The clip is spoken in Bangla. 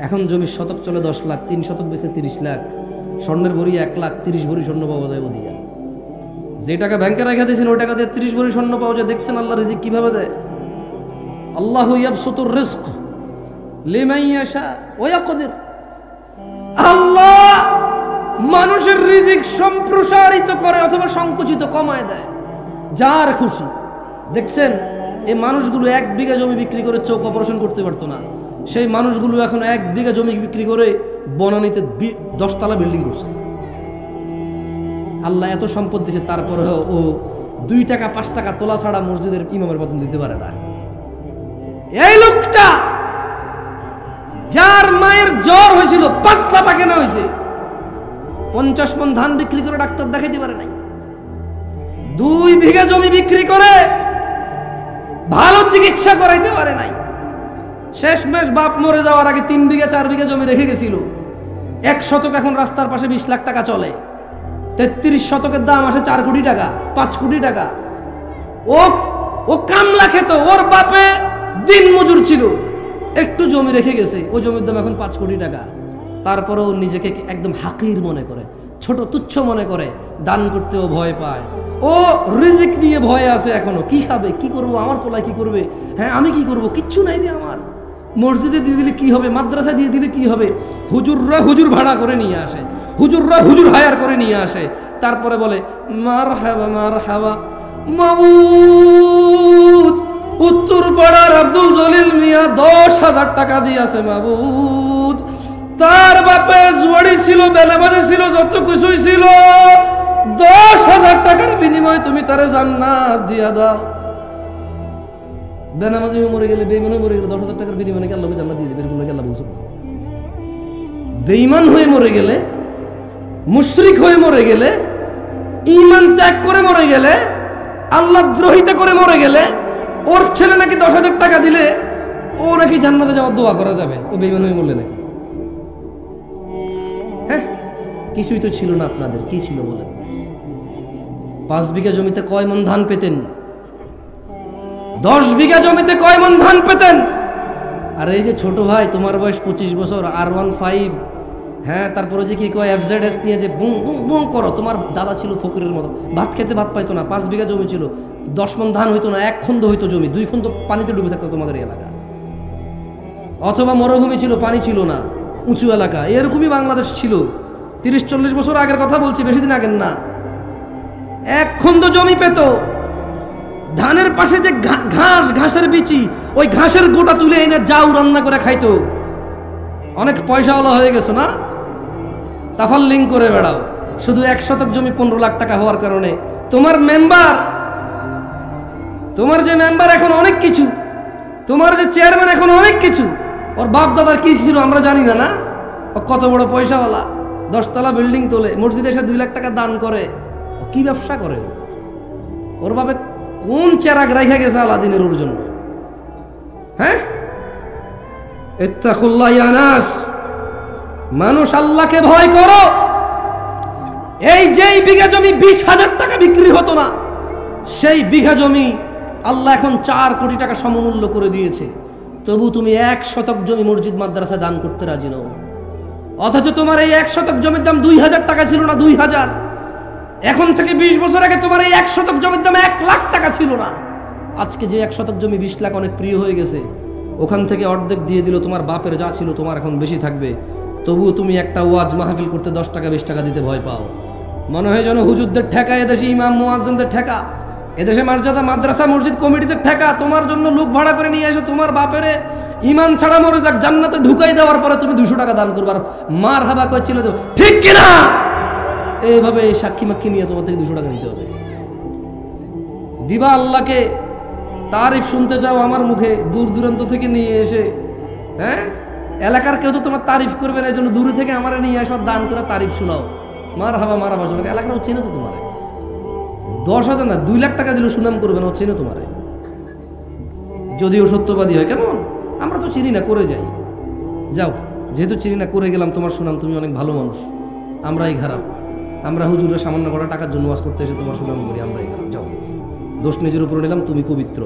এখন জমির শতক চলে 10 লাখ, 3 শতক বেচে 30 লাখ, স্বর্ণের ভরি 1 লাখ, 30 ভরি স্বর্ণ পাওয়া যায় ওদিকে। যে টাকা ব্যাংকে রেখে দিয়েছেন ওই টাকা দিয়ে 30 ভরি স্বর্ণ পাওয়া যায়। দেখছেন আল্লাহ রিজিক কিভাবে দেয়? আল্লাহু ইয়াবসুতুর রিজক লিমান ইয়াশা ওয়া ইয়াকদির। আল্লাহ মানুষের রিজিক সম্প্রসারিত করে অথবা সংকুচিত কমায় দেয় যার খুশি। দেখছেন এই মানুষগুলো 1 বিঘা জমি বিক্রি করে চোখ অপারেশন করতে পারতো না, সেই মানুষগুলো এখন 1 বিঘা জমি বিক্রি করে বনানীতে 10 তলা বিল্ডিং করছে। আল্লাহ এত সম্পদ দিয়েছে, তারপরেও ও 2 টাকা 5 টাকা তোলা ছাড়া মসজিদের ইমামের বেতন দিতে পারে না। এই লোকটা যার মায়ের জ্বর হয়েছিল, পাতলা পায়খানা হয়েছে, 50 মণ ধান বিক্রি করে ডাক্তার দেখাইতে পারে নাই। 2 বিঘা জমি বিক্রি করে ভালো চিকিৎসা করাইতে পারে নাই। শেষমেশ বাপ মরে যাওয়ার আগে 3 বিঘা 4 বিঘা জমি রেখে গেছিল। 1 শতক এখন রাস্তার পাশে 20 লাখ টাকা চলে। 33 শতকের দাম আসে 4 কোটি টাকা, 5 কোটি টাকা। ও কামলা খেত, ওর বাপে দিন মজুর ছিল, একটু জমি রেখে গেছে, ওই জমির দাম এখন 5 কোটি টাকা। তারপরেও নিজেকে একদম হাকির মনে করে, ছোট তুচ্ছ মনে করে, দান করতেও ভয় পায়। ও রিজিক নিয়ে ভয়ে আছে এখনো। কি খাবে, কি করবো, আমার পোলায় কি করবে, হ্যাঁ আমি কি করব, কিচ্ছু নাই রে আমার। মসজিদে দিয়ে দিলে কি হবে, মাদ্রাসায় দিয়ে দিলে কি হবে। হুজুররা হুজুর ভাড়া করে নিয়ে আসে, হুজুররা হুজুর হায়ার করে নিয়ে আসে, তারপরে বলে মারহাবা মারহাবা মাবুদ। উত্তর পাড়ার আব্দুল জলিল মিয়া 10,000 টাকা দিয়েছে মাবুদ। তার বাপে জুয়াড়ি ছিল, বেনামাজি ছিল, যত কিছুই ছিল, 10,000 টাকার বিনিময়ে তুমি তারে জান্নাত দিয়া দাও। বেনামাজি হয়ে মরে গেলে, বেঈমান হয়ে মরে গেলে 10,000 টাকার বিনিময়ে কি আল্লাহকে জান্নাত দিয়ে দিবে? এরকম নাকি আল্লাহ বলছে? বেঈমান হয়ে মরে গেলে, মুশরিক হয়ে মরে গেলে, ঈমান ত্যাগ করে মরে গেলে, আল্লাহ দ্রোহিতা করে মরে গেলে ওর ছেলে নাকি 10,000 টাকা দিলে ও নাকি জান্নাতে যাওয়ার দোয়া করা যাবে? ও বেঈমান হয়ে মরলে নাকি? হ্যাঁ, কিছুই তো ছিল না আপনাদের। কি ছিল বলেন? 5 বিঘা জমিতে কয় মণ ধান পেতেন? 10 বিঘা জমিতে কয় মণ ধান পেতেন? আর এই যে ছোট ভাই, তোমার বয়স 25 বছর, R15, হ্যাঁ, তারপরে যে কি কয় FZS নিয়ে যে বুম বুম বুম করো। তোমার দাদা ছিল ফকিরের মতো, ভাত খেতে ভাত পাইতো না, 5 বিঘা জমি ছিল, 10 মণ ধান হইতো না, 1 খন্দ হইতো জমি, 2 খন্দ পানিতে ডুবে থাকতো তোমাদের এলাকা। অথবা মরুভূমি ছিল, পানি ছিল না, উঁচু এলাকা। এরকমই বাংলাদেশ ছিল। 30-40 বছর আগের কথা বলছি, বেশি দিন আগের না। 1 খন্দ জমি পেত, ধানের পাশে যে ঘাসের বিচি, ওই ঘাসের গোটা তুলে এনে জাউ রান্না করে খাইতো। অনেক পয়সাওয়ালা হয়ে গেছো না, তাফাল্লিং করে বেড়াও। শুধু 1 শতক জমি 15 লাখ টাকা হওয়ার কারণে তোমার যে মেম্বার এখন অনেক কিছু, তোমার যে চেয়ারম্যান এখন অনেক কিছু। ওর বাপ দাদার কি ছিল আমরা জানি না। ও কত বড় পয়সাওয়ালা, 10 তলা বিল্ডিং তোলে, মসজিদে এসে 2 লাখ টাকা দান করে। ও কি ব্যবসা করে? ওর বাপে কোন চেরাগ রেখে গেছে আলাদিনের ওর জন্য? হ্যাঁ, ইত্তাকুল্লাহ ইয়া নাস, মানুষ আল্লাহকে ভয় করো। এই যেই বিঘা জমি 20,000 টাকা বিক্রি হতো না, সেই বিঘা জমি আল্লাহ এখন 4 কোটি টাকা সমমূল্য করে দিয়েছে। তবু তুমি 1 শতক জমি মসজিদ মাদ্রাসায় দান করতে রাজি নও। অথচ তোমার এই 1 শতক জমির দাম 2,000 টাকা ছিল না, 2,000। এখন থেকে 20 বছর আগে তোমার এই 1 শতক জমির দাম 1 লাখ টাকা ছিল না। আজকে যে 1 শতক জমি 20 লাখ অনেক প্রিয় হয়ে গেছে, ওখান থেকে অর্ধেক দিয়ে দিল। তোমার বাপের যা ছিল তোমার এখন বেশি থাকবে। তবুও তুমি একটা ওয়াজ মাহফিল করতে 10 টাকা 20 টাকা দিতে ভয় পাও। মনে হয় যেন হুজুরদের ঠেকা, এদেশে ইমাম মুয়াজ্জিনদের ঠেকা, এদেশে মর্যাদা মাদ্রাসা মসজিদ কমিটিদের ঠেকা। তোমার জন্য লোক ভাড়া করে নিয়ে এসে তোমার বাপের ইমান ছাড়া মরে যাক, জান্নাতে ঢুকাই দেওয়ার পরে তুমি 200 টাকা দান করবার মার হাবা করে ছিল দেব, ঠিক কিনা? এইভাবে সাক্ষী মাক্ষী নিয়ে তোমার থেকে 200 টাকা নিতে হবে। দিবা আল্লাহকে তারিফ শুনতে যাও আমার মুখে, দূর দূরান্ত থেকে নিয়ে এসে। হ্যাঁ, এলাকার কেউ তো তোমার তারিফ করবে না, এই জন্য দূরে থেকে আমার নিয়ে আসো, দান করে তারিফ শোনাও, মার হাবা শোনাও। এলাকার চেনে তো তোমার 10,000 না 2 লাখ টাকা দিল সুনাম করবে না, চেনে তোমারে। যদিও সত্যবাদী হয়, কেমন আমরা তো চিনি না, করে যাই। যাও, যেহেতু চিনি না করে গেলাম, তোমার সুনাম, তুমি অনেক ভালো মানুষ, আমরাই খারাপ। আমরা হুজুরের সামান্য কটা টাকার জন্য ওয়াজ করতে এসে তোমার সুনাম করি, আমরাই খারাপ। যাও, দোষ নিজের উপরে নিলাম, তুমি পবিত্র।